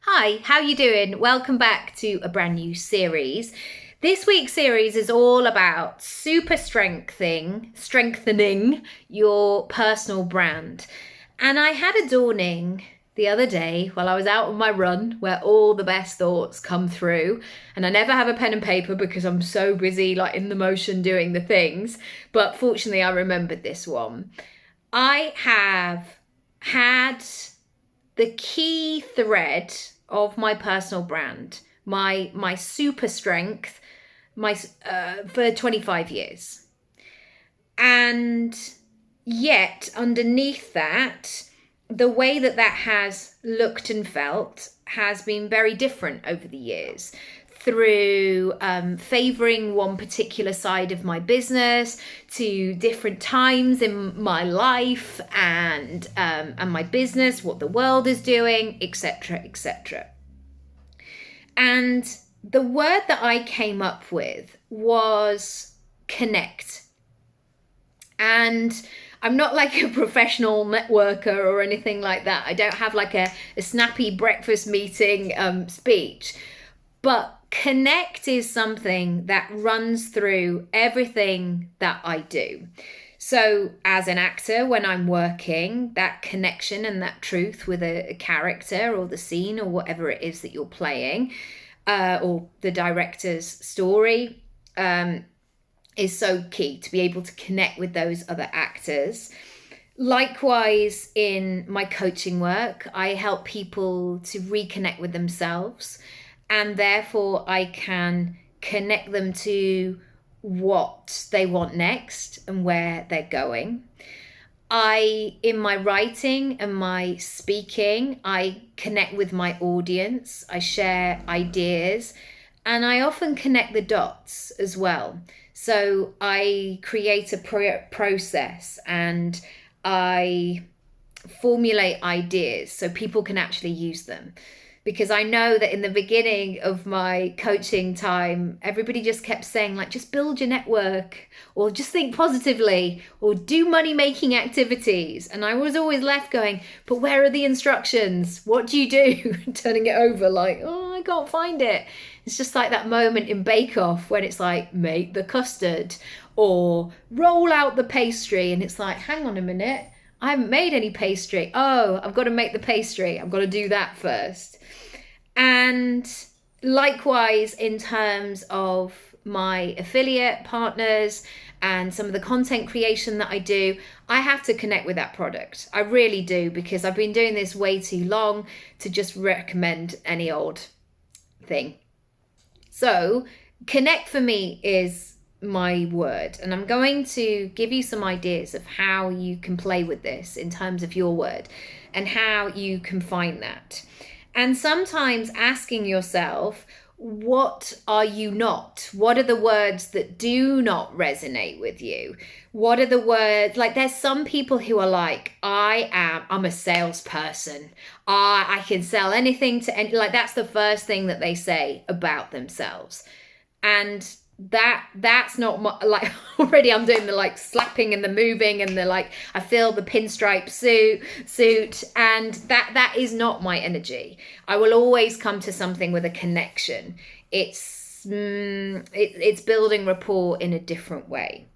Hi, how you doing? Welcome back to a brand new series. This week's series is all about strengthening your personal brand. And I had a dawning the other day while I was out on my run where all the best thoughts come through. And I never have a pen and paper because I'm so busy, like in the motion doing the things. But fortunately, I remembered this one. I have had the key thread of my personal brand, my super strength, my for 25 years. And yet underneath that, the way that has looked and felt has been very different over the years through favoring one particular side of my business to different times in my life and my business, what the world is doing, etc., etc. And the word that I came up with was connect. And I'm not like a professional networker or anything like that. I don't have like a snappy breakfast meeting speech. But connect is something that runs through everything that I do. So, as an actor, when I'm working, that connection and that truth with a character or the scene or whatever it is that you're playing, or the director's story, is so key to be able to connect with those other actors. Likewise, in my coaching work, I help people to reconnect with themselves, and therefore I can connect them to what they want next and where they're going. In my writing and my speaking, I connect with my audience, I share ideas, and I often connect the dots as well. So I create a process and I formulate ideas so people can actually use them. Because I know that in the beginning of my coaching time, everybody just kept saying, like, just build your network or just think positively or do money making activities. And I was always left going, but where are the instructions? What do you do? Turning it over like, oh, I can't find it. It's just like that moment in Bake Off when it's like, make the custard or roll out the pastry. And it's like, hang on a minute. I haven't made any pastry. Oh, I've got to make the pastry. I've got to do that first. And likewise, in terms of my affiliate partners and some of the content creation that I do, I have to connect with that product. I really do, because I've been doing this way too long to just recommend any old thing. So, connect for me is my word, and I'm going to give you some ideas of how you can play with this in terms of your word and how you can find that. And sometimes asking yourself, what are you not? What are the words that do not resonate with you? What are the words, like there's some people who are like, I'm a salesperson. I can sell anything to any, like that's the first thing that they say about themselves. And that's not my, like already I'm doing the like slapping and the moving and the like I feel the pinstripe suit and that is not my energy. I will always come to something with a connection. It's building rapport in a different way.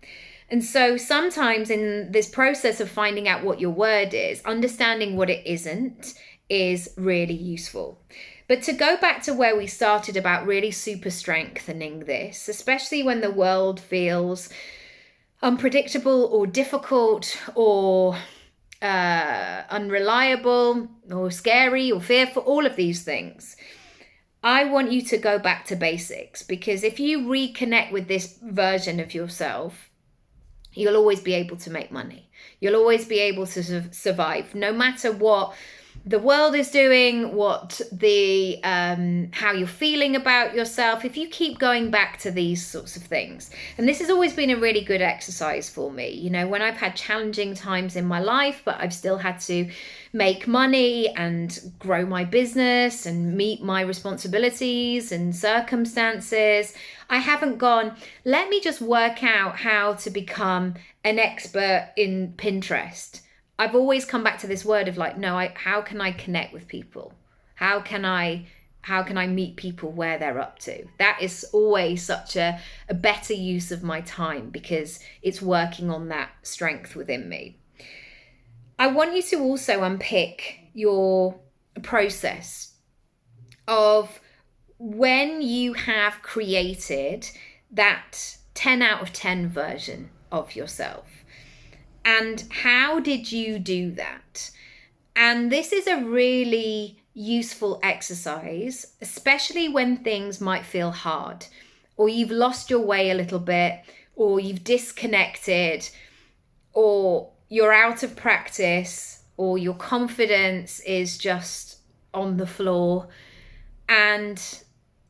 And so sometimes in this process of finding out what your word is, understanding what it isn't is really useful. But to go back to where we started about really super strengthening this, especially when the world feels unpredictable or difficult or unreliable or scary or fearful, all of these things, I want you to go back to basics, because if you reconnect with this version of yourself, you'll always be able to make money. You'll always be able to survive, no matter what the world is doing, what the how you're feeling about yourself. If you keep going back to these sorts of things, and this has always been a really good exercise for me, you know, when I've had challenging times in my life, but I've still had to make money and grow my business and meet my responsibilities and circumstances, I haven't gone, let me just work out how to become an expert in Pinterest. I've always come back to this word of like, no, how can I connect with people? How can I meet people where they're up to? That is always such a better use of my time, because it's working on that strength within me. I want you to also unpick your process of when you have created that 10 out of 10 version of yourself. And how did you do that? And this is a really useful exercise, especially when things might feel hard, or you've lost your way a little bit, or you've disconnected, or you're out of practice, or your confidence is just on the floor, and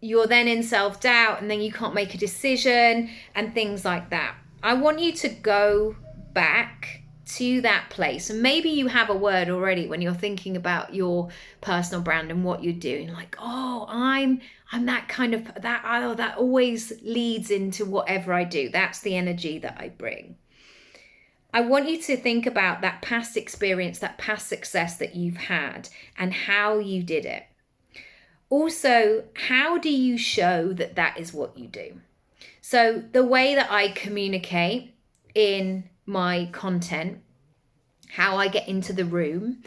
you're then in self-doubt, and then you can't make a decision and things like that. I want you to go back to that place, and maybe you have a word already when you're thinking about your personal brand and what you're doing, like, oh, I'm that kind of that always leads into whatever I do. That's the energy that I bring. I want you to think about that past experience, that past success that you've had, and how you did it. Also, how do you show that that is what you do? So the way that I communicate in my content, how I get into the room,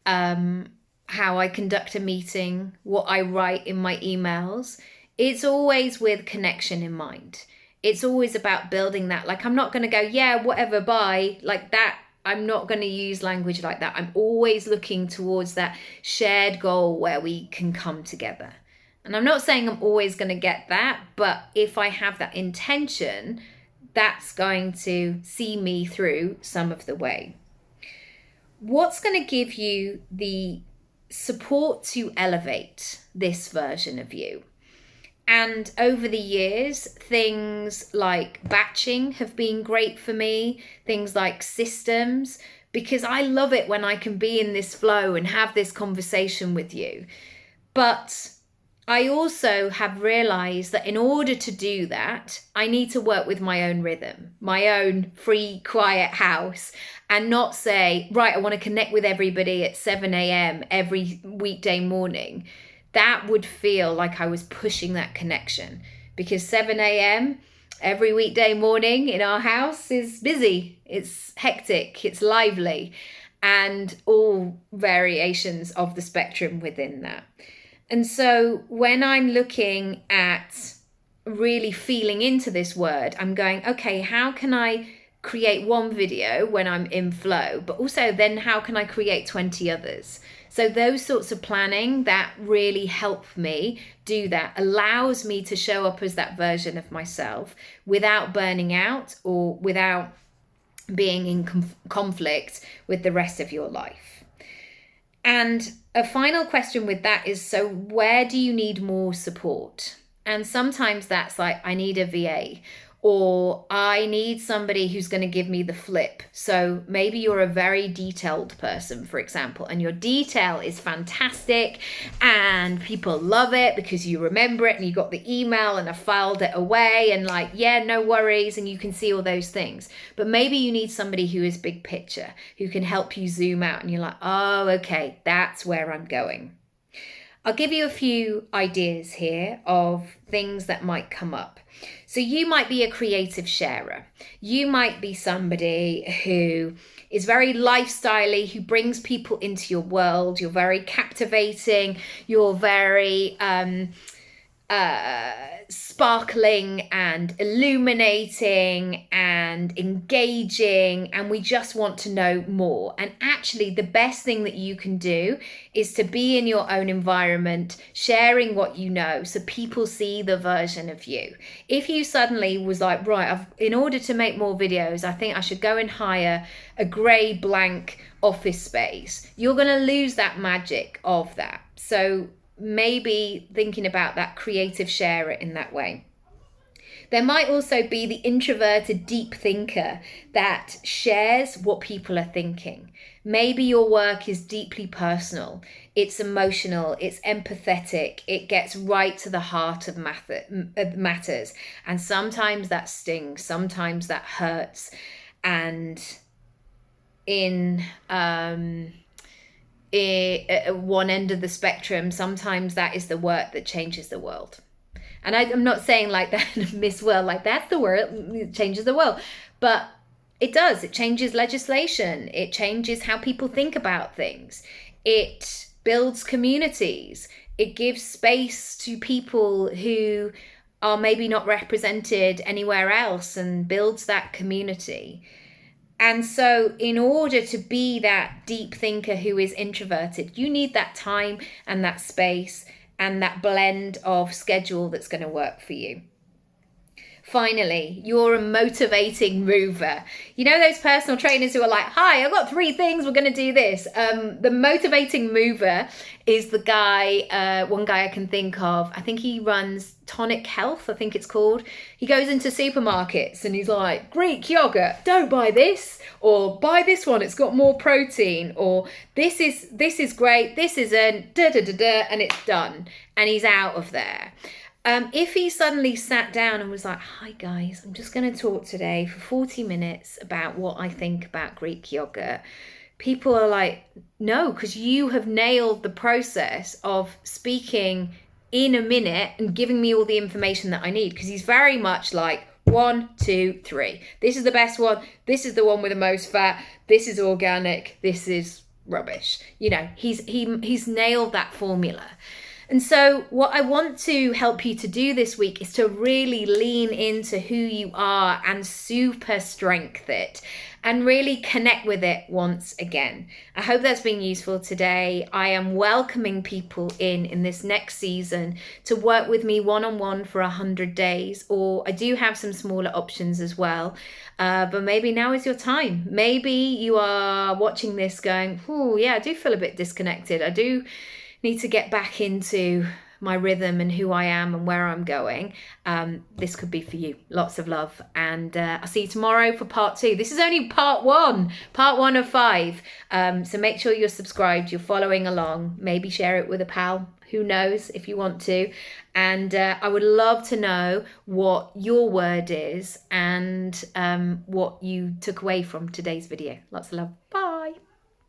how I conduct a meeting, what I write in my emails, it's always with connection in mind. It's always about building that. Like, I'm not going to go, yeah, whatever, bye, like that. I'm not going to use language like that. I'm always looking towards that shared goal where we can come together. And I'm not saying I'm always going to get that, but if I have that intention, that's going to see me through some of the way. What's going to give you the support to elevate this version of you? And over the years, things like batching have been great for me, things like systems, because I love it when I can be in this flow and have this conversation with you. But I also have realized that in order to do that, I need to work with my own rhythm, my own free, quiet house, and not say, right, I want to connect with everybody at 7 a.m. every weekday morning. That would feel like I was pushing that connection, because 7 a.m. every weekday morning in our house is busy, it's hectic, it's lively, and all variations of the spectrum within that. And so when I'm looking at really feeling into this word, I'm going, okay, how can I create one video when I'm in flow, but also then how can I create 20 others? So those sorts of planning that really help me do that, allows me to show up as that version of myself without burning out or without being in conflict with the rest of your life. And a final question with that is, so where do you need more support? And sometimes that's like, I need a VA, or I need somebody who's going to give me the flip. So maybe you're a very detailed person, for example, and your detail is fantastic and people love it because you remember it and you got the email and I filed it away and like, yeah, no worries. And you can see all those things. But maybe you need somebody who is big picture, who can help you zoom out and you're like, oh, okay, that's where I'm going. I'll give you a few ideas here of things that might come up. So you might be a creative sharer. You might be somebody who is very lifestyle-y, who brings people into your world. You're very captivating. You're very sparkling and illuminating and engaging, and we just want to know more. And actually the best thing that you can do is to be in your own environment, sharing what you know, so people see the version of you. If you suddenly was like, right, in order to make more videos, I think I should go and hire a grey blank office space, you're going to lose that magic of that. So maybe thinking about that creative sharer in that way. There might also be the introverted deep thinker that shares what people are thinking. Maybe your work is deeply personal, it's emotional, it's empathetic, it gets right to the heart of matters. And sometimes that stings, sometimes that hurts. And in at one end of the spectrum, sometimes that is the work that changes the world. And I'm not saying like that, Miss World, like that's the word, it changes the world. But it does. It changes legislation. It changes how people think about things. It builds communities. It gives space to people who are maybe not represented anywhere else and builds that community. And so in order to be that deep thinker who is introverted, you need that time and that space and that blend of schedule that's going to work for you. Finally, you're a motivating mover. You know those personal trainers who are like, hi, I've got 3 things, we're going to do this. The motivating mover is the guy, one guy I can think of. I think he runs Tonic Health, I think it's called. He goes into supermarkets and he's like, Greek yogurt, don't buy this. Or buy this one, it's got more protein. Or this is great, this isn't, and it's done. And he's out of there. If he suddenly sat down and was like, hi guys, I'm just going to talk today for 40 minutes about what I think about Greek yogurt. People are like, no, because you have nailed the process of speaking in a minute and giving me all the information that I need. Because he's very much like 1, 2, 3. This is the best one. This is the one with the most fat. This is organic. This is rubbish. You know, he's nailed that formula. And so what I want to help you to do this week is to really lean into who you are and super strength it and really connect with it once again. I hope that's been useful today. I am welcoming people in this next season to work with me one-on-one for 100 days, or I do have some smaller options as well. But maybe now is your time. Maybe you are watching this going, oh yeah, I do feel a bit disconnected. I do need to get back into my rhythm and who I am and where I'm going. This could be for you. Lots of love. And I'll see you tomorrow for part 2. This is only part 1 of 5. So make sure you're subscribed, you're following along, maybe share it with a pal. Who knows, if you want to. And I would love to know what your word is and what you took away from today's video. Lots of love. Bye.